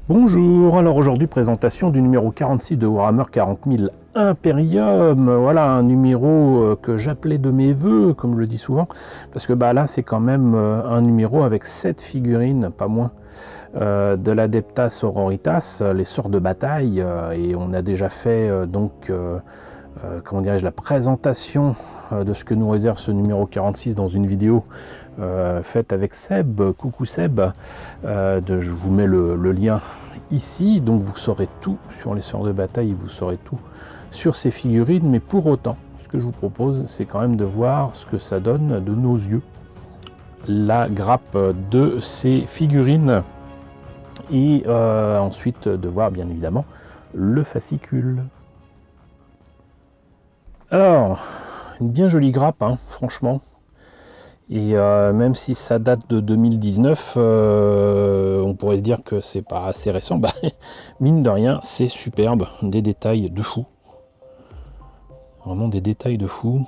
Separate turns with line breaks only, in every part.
Bonjour, alors aujourd'hui présentation du numéro 46 de Warhammer 40 000 Imperium. Voilà un numéro que j'appelais de mes voeux, comme je le dis souvent, parce que là c'est quand même un numéro avec 7 figurines, pas moins, de l'Adeptas Sororitas, les sœurs de bataille, et on a déjà fait comment dirais-je, la présentation de ce que nous réserve ce numéro 46 dans une vidéo faite avec Seb. Coucou Seb, je vous mets le lien ici, donc vous saurez tout sur les sœurs de bataille, vous saurez tout sur ces figurines, mais pour autant, ce que je vous propose, c'est quand même de voir ce que ça donne de nos yeux, la grappe de ces figurines, et ensuite de voir bien évidemment le fascicule. Alors, une bien jolie grappe, hein, franchement. Et même si ça date de 2019, on pourrait se dire que c'est pas assez récent. Mine de rien, c'est superbe. Des détails de fou. Vraiment des détails de fou.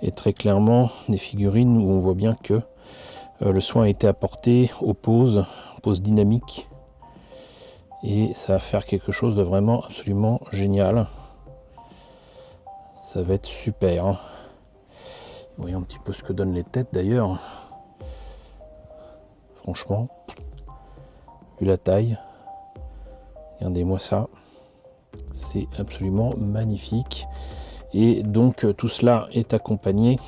Et très clairement, des figurines où on voit bien que le soin a été apporté aux poses dynamiques. Et ça va faire quelque chose de vraiment absolument génial. Ça va être super, hein. Voyons un petit peu ce que donnent les têtes d'ailleurs. Franchement, vu la taille, regardez-moi ça, c'est absolument magnifique. Et donc tout cela est accompagné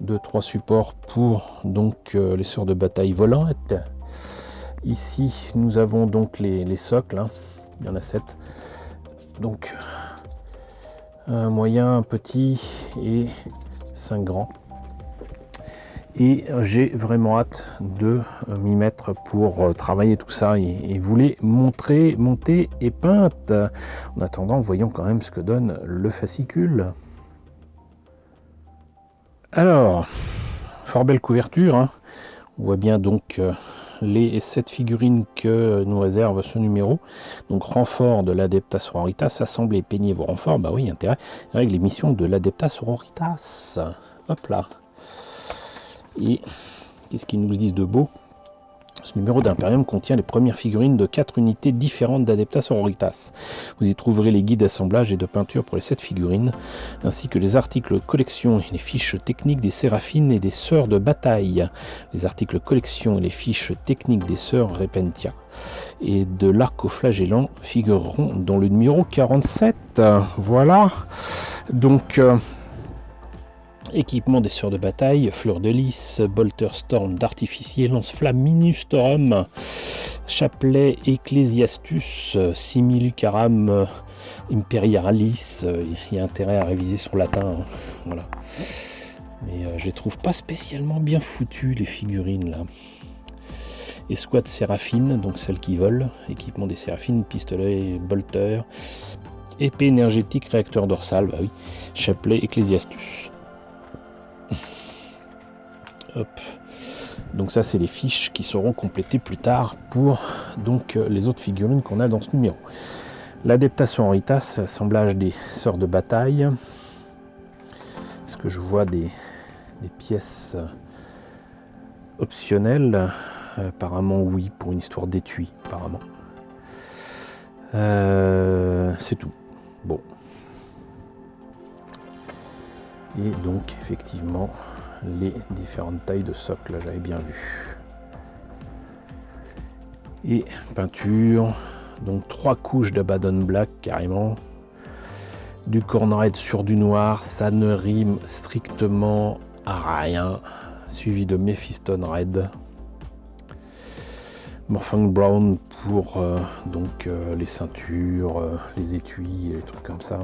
de 3 supports pour les sœurs de bataille volantes. Ici nous avons donc les socles, hein. Il y en a 7. Donc un moyen, un petit et 5 grands. Et j'ai vraiment hâte de m'y mettre pour travailler tout ça et vous les montrer montées et peintes. En attendant, voyons quand même ce que donne le fascicule. Alors, fort belle couverture, hein. On voit bien donc les 7 figurines que nous réserve ce numéro. Donc renfort de l'Adeptas Sororitas, assembler et peigner vos renforts. Bah oui, intérêt, avec les missions de l'Adeptas Sororitas. Hop là. Et qu'est-ce qu'ils nous disent de beau? Ce numéro d'Imperium contient les premières figurines de 4 unités différentes d'Adeptas Sororitas. Vous y trouverez les guides d'assemblage et de peinture pour les 7 figurines, ainsi que les articles collection et les fiches techniques des séraphines et des sœurs de bataille. Les articles collection et les fiches techniques des sœurs Repentia et de l'arc-flagellant figureront dans le numéro 47. Voilà. Donc... équipement des sœurs de bataille, fleur de lys, bolter storm d'artificier, lance-flamme Minustorum, chapelet Ecclesiastus, similucaram imperialis. Il y a intérêt à réviser son latin, hein. Voilà. Mais je les trouve pas spécialement bien foutues, les figurines là. Escouade séraphine, donc celle qui vole, équipement des séraphines, pistolet bolter, épée énergétique, réacteur dorsal, bah oui, chapelet Ecclesiastus. Hop. Donc ça c'est les fiches qui seront complétées plus tard pour les autres figurines qu'on a dans ce numéro. L'Adeptas Sororitas, assemblage des sœurs de bataille. Est-ce que je vois des pièces optionnelles? Apparemment oui, pour une histoire d'étui apparemment. C'est tout. Bon. Et donc effectivement les différentes tailles de socle, j'avais bien vu. Et peinture, donc 3 couches d'Abaddon Black carrément, du corn red sur du noir, ça ne rime strictement à rien, suivi de Mephiston Red, Morfang Brown pour les ceintures, les étuis et les trucs comme ça.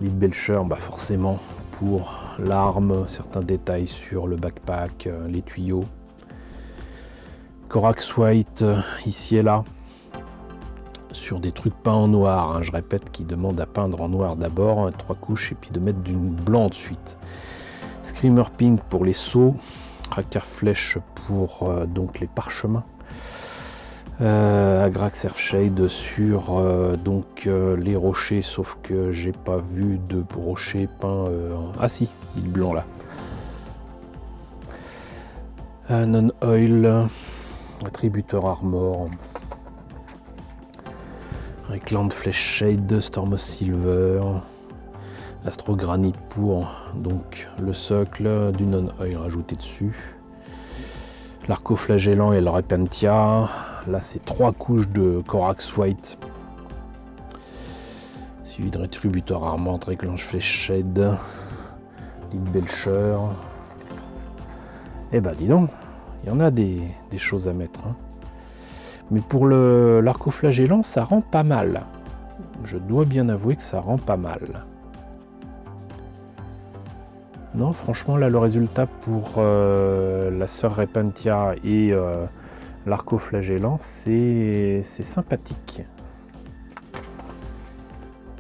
Lead Belcher, forcément pour l'arme, certains détails sur le backpack, les tuyaux. Corax White ici et là, sur des trucs peints en noir, hein, je répète, qui demande à peindre en noir d'abord, 3 couches, et puis de mettre du blanc ensuite. Screamer Pink pour les sceaux, Racker Flèche pour les parchemins. Agrax Earthshade sur les rochers, sauf que j'ai pas vu de rocher peint. Ah si, il est blanc là. Non Oil, Attributeur Armor. Réclame Flesh Shade, Storm Silver. Astrogranite pour donc le socle, du non-oil rajouté dessus. L'arcoflagellant et le Repentia. Là, c'est 3 couches de Corax White. Suivi de Rétributeur Armor, Réclame Flesh Shade. Lead Belcher. Eh ben, dis donc, il y en a des choses à mettre. Hein. Mais pour l'arcoflagellant, ça rend pas mal. Je dois bien avouer que ça rend pas mal. Non, franchement, là, le résultat pour la sœur Repentia et l'arcoflagellant, c'est sympathique.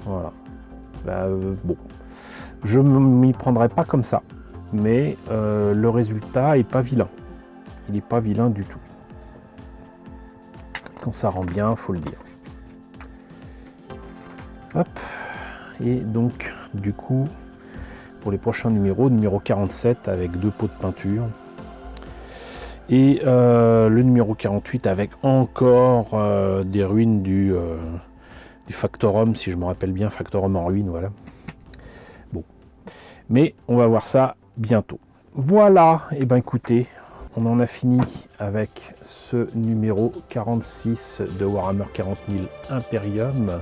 Voilà. Bah, bon, je m'y prendrai pas comme ça, mais le résultat est pas vilain. Il n'est pas vilain du tout. Quand ça rend bien, faut le dire. Hop. Et donc, du coup, pour les prochains numéros, numéro 47 avec 2 pots de peinture. Et le numéro 48 avec encore des ruines du Factorum, si je me rappelle bien, Factorum en ruine, voilà. Bon. Mais on va voir ça bientôt. Voilà, et ben écoutez, on en a fini avec ce numéro 46 de Warhammer 40 000 Imperium.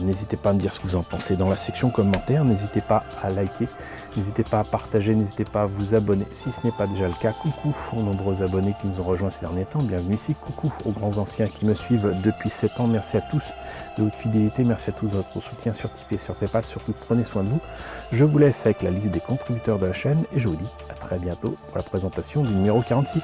N'hésitez pas à me dire ce que vous en pensez dans la section commentaires, n'hésitez pas à liker, n'hésitez pas à partager, n'hésitez pas à vous abonner si ce n'est pas déjà le cas. Coucou aux nombreux abonnés qui nous ont rejoints ces derniers temps, bienvenue ici, coucou aux grands anciens qui me suivent depuis 7 ans, merci à tous de votre fidélité, merci à tous de votre soutien sur Tipeee et sur Paypal, surtout prenez soin de vous. Je vous laisse avec la liste des contributeurs de la chaîne et je vous dis à très bientôt pour la présentation du numéro 46.